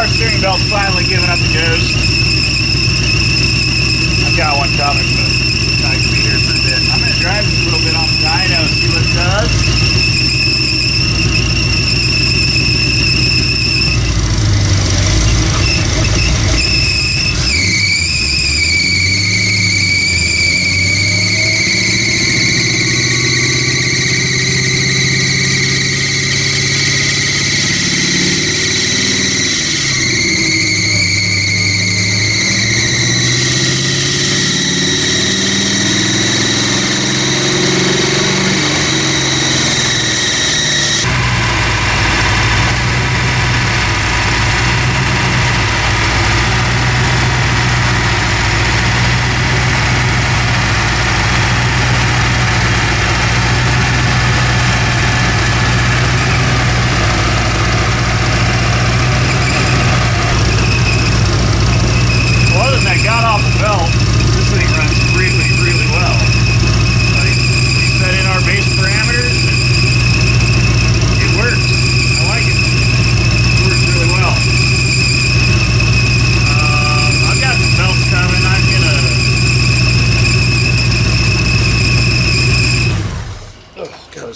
power steering belt's finally giving up the ghost. I've got one coming, but I can be here for a bit. I'm going to drive this a little bit on the dyno, see what it does.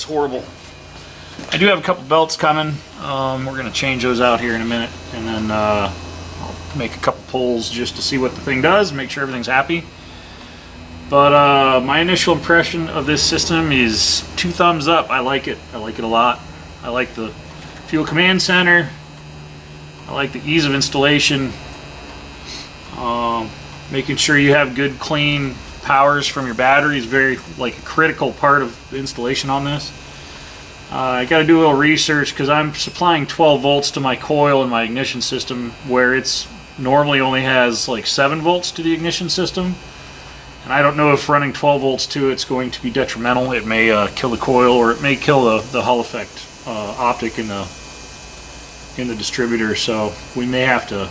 Horrible. I do have a couple belts coming. We're going to change those out here in a minute, and then I'll make a couple pulls just to see what the thing does, make sure everything's happy. But my initial impression of this system is 2 thumbs up. I like it. I like it a lot. I like the fuel command center. I like the ease of installation. Making sure you have good, clean powers from your battery is very a critical part of the installation on this. I got to do a little research because I'm supplying 12 volts to my coil and my ignition system, where it's normally only has like 7 volts to the ignition system, and I don't know if running 12 volts to it's going to be detrimental. It may kill the coil, or it may kill the Hall effect optic in the distributor. So we may have to.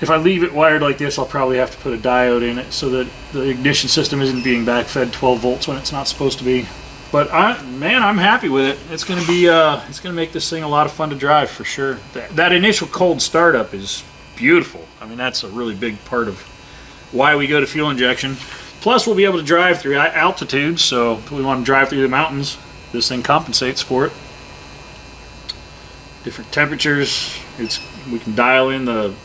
If I leave it wired like this, I'll probably have to put a diode in it so that the ignition system isn't being backfed 12 volts when it's not supposed to be. But man, I'm happy with it. It's going to be, it's going to make this thing a lot of fun to drive for sure. That initial cold startup is beautiful. I mean, that's a really big part of why we go to fuel injection. Plus, we'll be able to drive through altitudes. So if we want to drive through the mountains, this thing compensates for it. Different temperatures. We can dial in the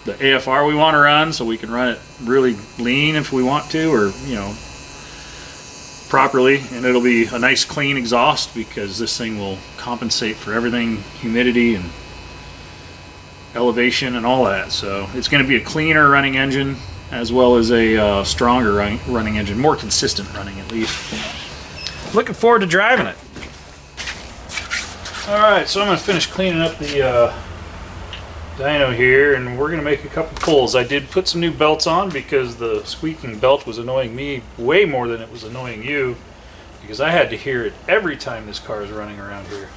AFR we want to run, so we can run it really lean if we want to, or properly, and it'll be a nice clean exhaust because this thing will compensate for everything, humidity and elevation and all that. So it's going to be a cleaner running engine as well as a stronger running engine, more consistent running at least. Looking forward to driving it. Alright, so I'm going to finish cleaning up the dyno here, and we're going to make a couple pulls. I did put some new belts on because the squeaking belt was annoying me way more than it was annoying you, because I had to hear it every time this car is running around here.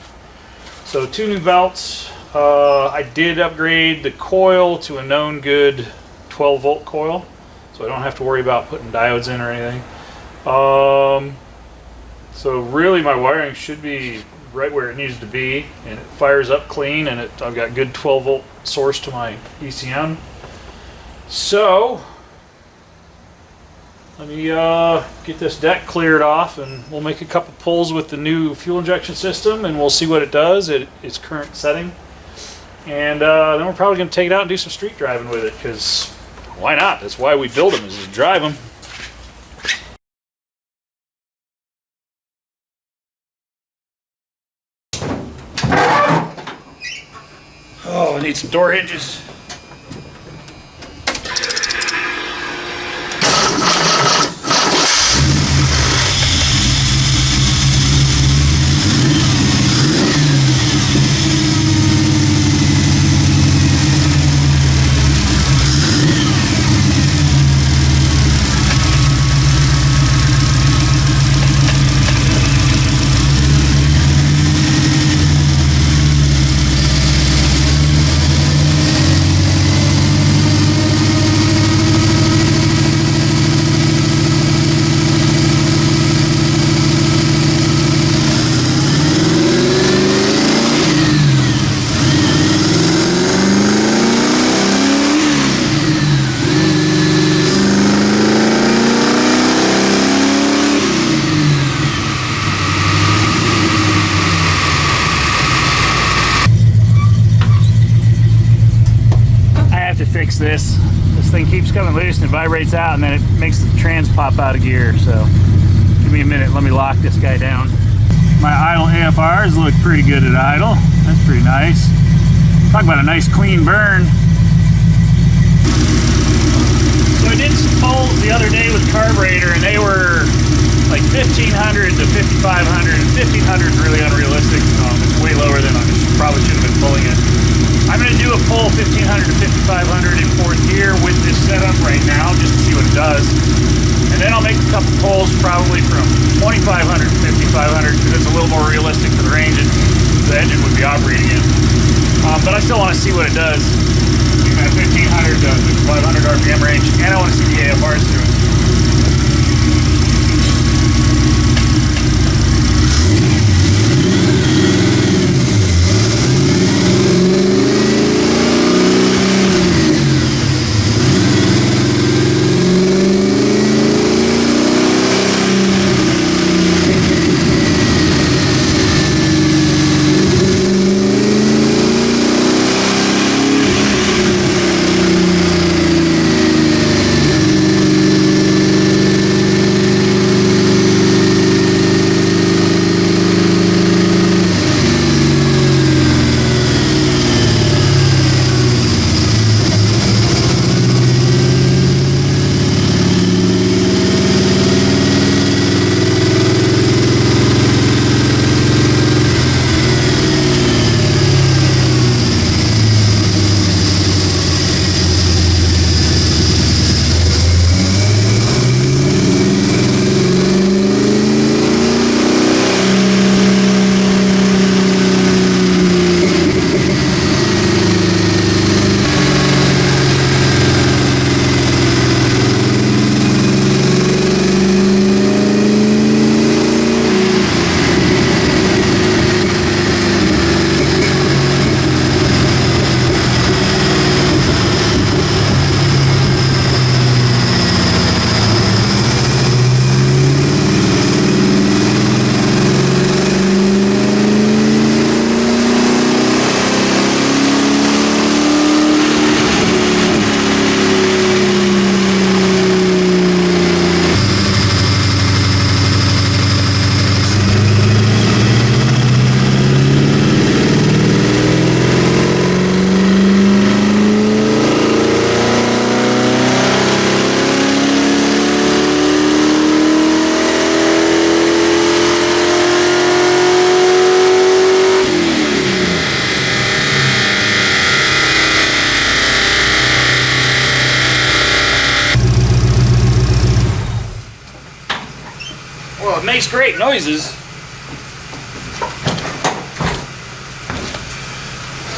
So 2 new belts. I did upgrade the coil to a known good 12 volt coil, so I don't have to worry about putting diodes in or anything. So really my wiring should be right where it needs to be, and it fires up clean, and I've got good 12 volt source to my ECM. So let me get this deck cleared off, and we'll make a couple pulls with the new fuel injection system, and we'll see what it does at its current setting. And then we're probably going to take it out and do some street driving with it, because why not? That's why we build them, is to drive them. Oh, I need some door hinges. fix this. This thing keeps coming loose and it vibrates out, and then it makes the trans pop out of gear. So give me a minute, let me lock this guy down. My idle AFRs look pretty good at idle. That's pretty nice. Talk about a nice clean burn. So I did some polls the other day with carburetor, and they were like 1500 to 5500, and 1500 is really unrealistic. It's way lower than I probably should have been pulling it. I'm going to do a pull 1500 to 5500 in fourth gear with this setup right now, just to see what it does. And then I'll make a couple pulls probably from 2500 to 5500, because it's a little more realistic for the range the engine would be operating in. But I still want to see what it does in that 1500 to 5500 RPM range, and I want to see the AFRs through it. It makes great noises.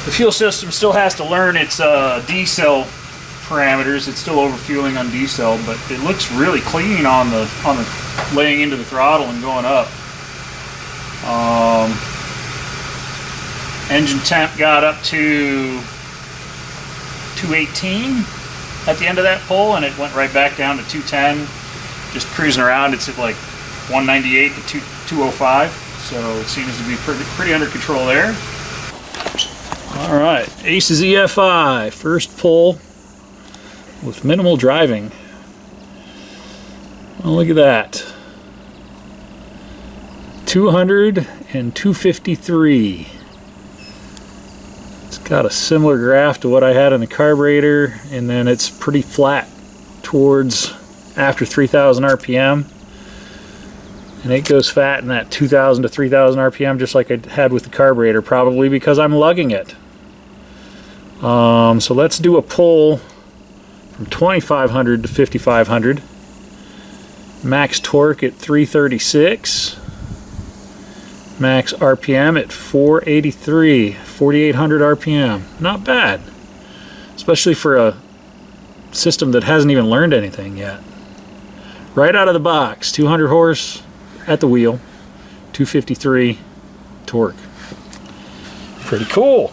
The fuel system still has to learn its D-cell parameters. It's still overfueling on D-cell, but it looks really clean on the laying into the throttle and going up. Engine temp got up to 218 at the end of that pull, and it went right back down to 210. Just cruising around, it's at like 198 to 205, so it seems to be pretty under control there. All right, AcesEFI first pull with minimal driving. Oh, look at that. 200 and 253. It's got a similar graph to what I had in the carburetor, and then it's pretty flat towards after 3000 RPM. And it goes fat in that 2000 to 3000 RPM, just like I had with the carburetor, probably because I'm lugging it. So let's do a pull from 2500 to 5500. Max torque at 336. Max RPM at 483, 4800 RPM. Not bad, especially for a system that hasn't even learned anything yet. Right out of the box, 200 horse at the wheel, 253 torque. Pretty cool.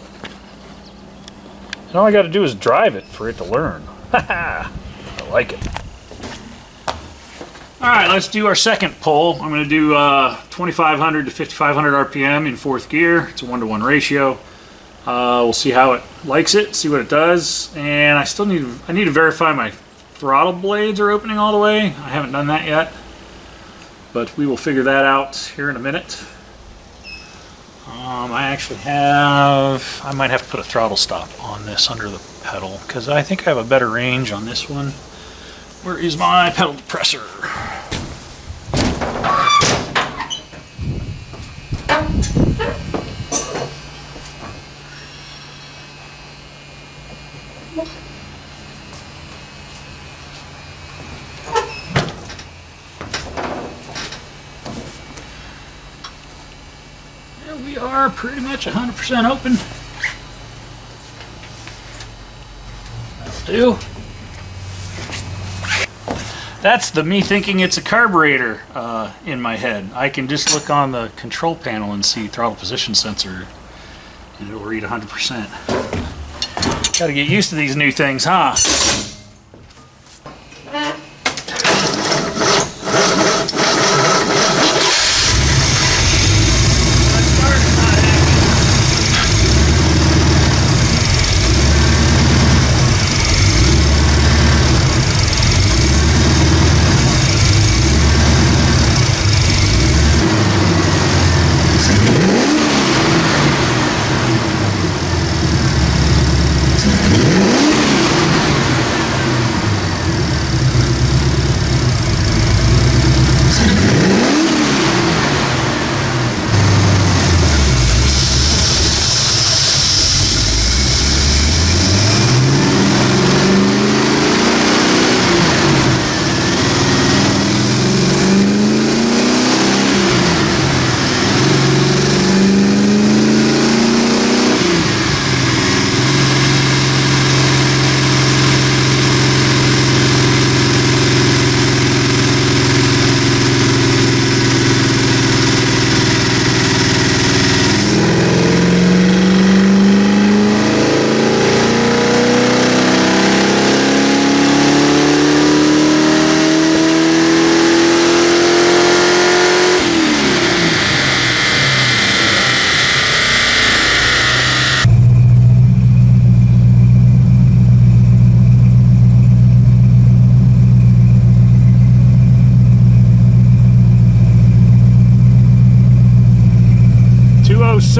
And all I got to do is drive it for it to learn. I like it. All right, let's do our second pull. I'm going to do 2500 to 5500 RPM in fourth gear. It's a 1-to-1 ratio. We'll see how it likes it, see what it does, and I need to verify my throttle blades are opening all the way. I haven't done that yet, but we will figure that out here in a minute. I might have to put a throttle stop on this under the pedal because I think I have a better range on this one. Where is my pedal depressor? We are pretty much 100% open. That'll do. That's me thinking it's a carburetor in my head. I can just look on the control panel and see throttle position sensor, and it'll read 100%. Gotta get used to these new things, huh?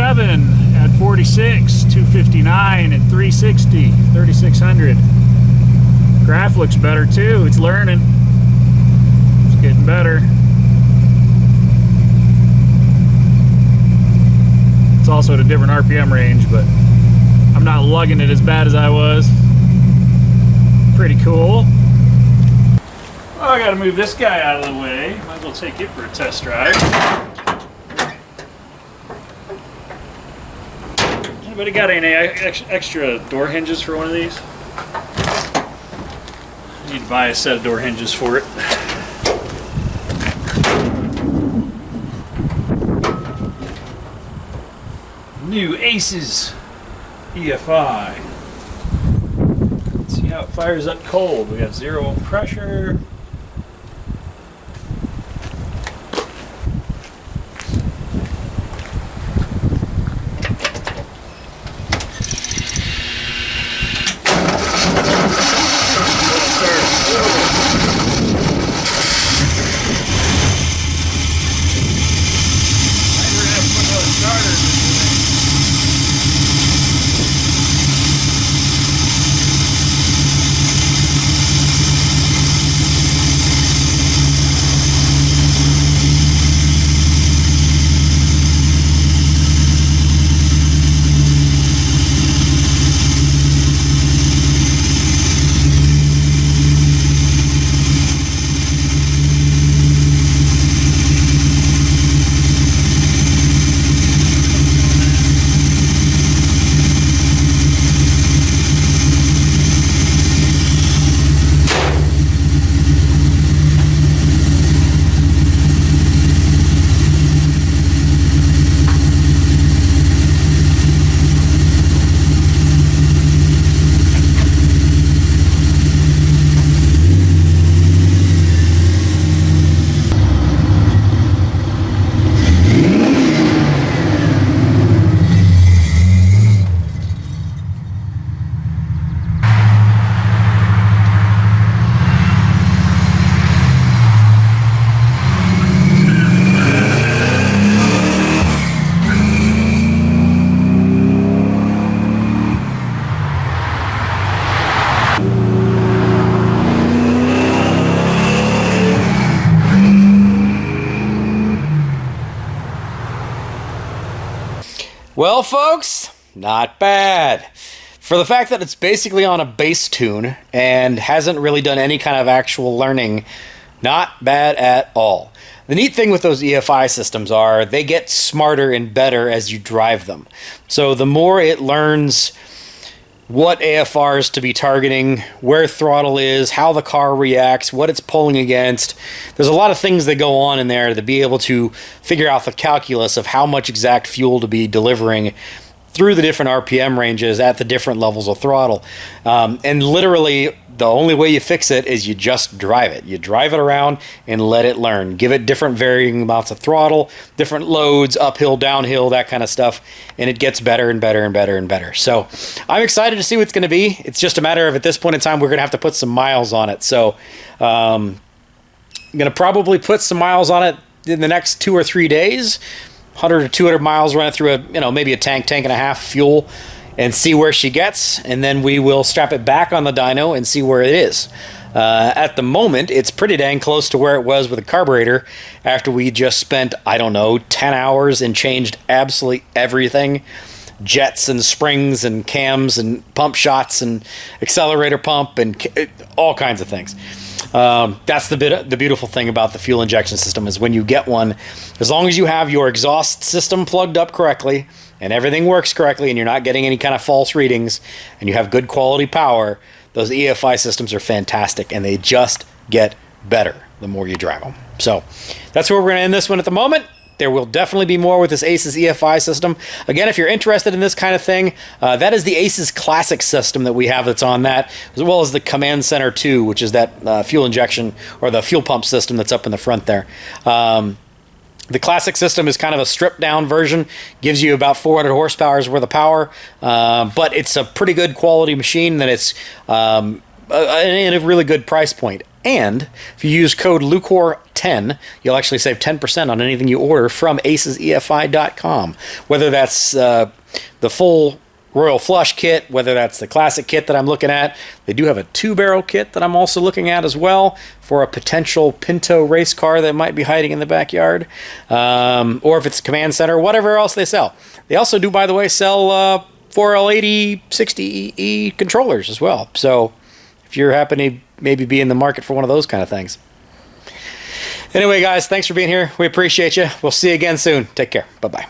At 46, 259 and 360, 3600. Graph looks better too. It's learning. It's getting better. It's also at a different RPM range, but I'm not lugging it as bad as I was. Pretty cool. Well, I gotta move this guy out of the way. Might as well take it for a test drive. Anybody got any extra door hinges for one of these? I need to buy a set of door hinges for it. New Aces EFI. Let's see how it fires up cold. We got 0 pressure. Well, folks, not bad. For the fact that it's basically on a bass tune and hasn't really done any kind of actual learning, not bad at all. The neat thing with those EFI systems are they get smarter and better as you drive them. So the more it learns what AFRs to be targeting, where throttle is, how the car reacts, what it's pulling against. There's a lot of things that go on in there to be able to figure out the calculus of how much exact fuel to be delivering through the different RPM ranges at the different levels of throttle. And literally, the only way you fix it is you just drive it. You drive it around and let it learn. Give it different varying amounts of throttle, different loads, uphill, downhill, that kind of stuff, and it gets better and better and better and better. So I'm excited to see what it's going to be. It's just a matter of, at this point in time, we're going to have to put some miles on it. So I'm going to probably put some miles on it in the next 2 or 3 days. 100 or 200 miles, run it through a, maybe a tank and a half fuel, and see where she gets, and then we will strap it back on the dyno and see where it is. At the moment, it's pretty dang close to where it was with the carburetor after we just spent, I don't know, 10 hours and changed absolutely everything. Jets and springs and cams and pump shots and accelerator pump and all kinds of things. That's the beautiful thing about the fuel injection system is when you get one, as long as you have your exhaust system plugged up correctly and everything works correctly and you're not getting any kind of false readings and you have good quality power, those EFI systems are fantastic and they just get better the more you drive them. So that's where we're going to end this one at the moment. There will definitely be more with this AcesEFI system. Again, if you're interested in this kind of thing, that is the Aces Classic system that we have that's on that, as well as the Command Center 2, which is that fuel injection or the fuel pump system that's up in the front there. The Classic system is kind of a stripped-down version, gives you about 400 horsepower's worth of power, but it's a pretty good quality machine that it's in a really good price point. And if you use code LucoreRacing, you'll actually save 10% on anything you order from AcesEFI.com. Whether that's the full Royal Flush kit, whether that's the Classic kit that I'm looking at. They do have a 2-barrel kit that I'm also looking at as well for a potential Pinto race car that might be hiding in the backyard. Or if it's Command Center, whatever else they sell. They also do, by the way, sell 4L80 60E controllers as well. So if you're happening to maybe be in the market for one of those kind of things. Anyway, guys, thanks for being here. We appreciate you. We'll see you again soon. Take care. Bye-bye.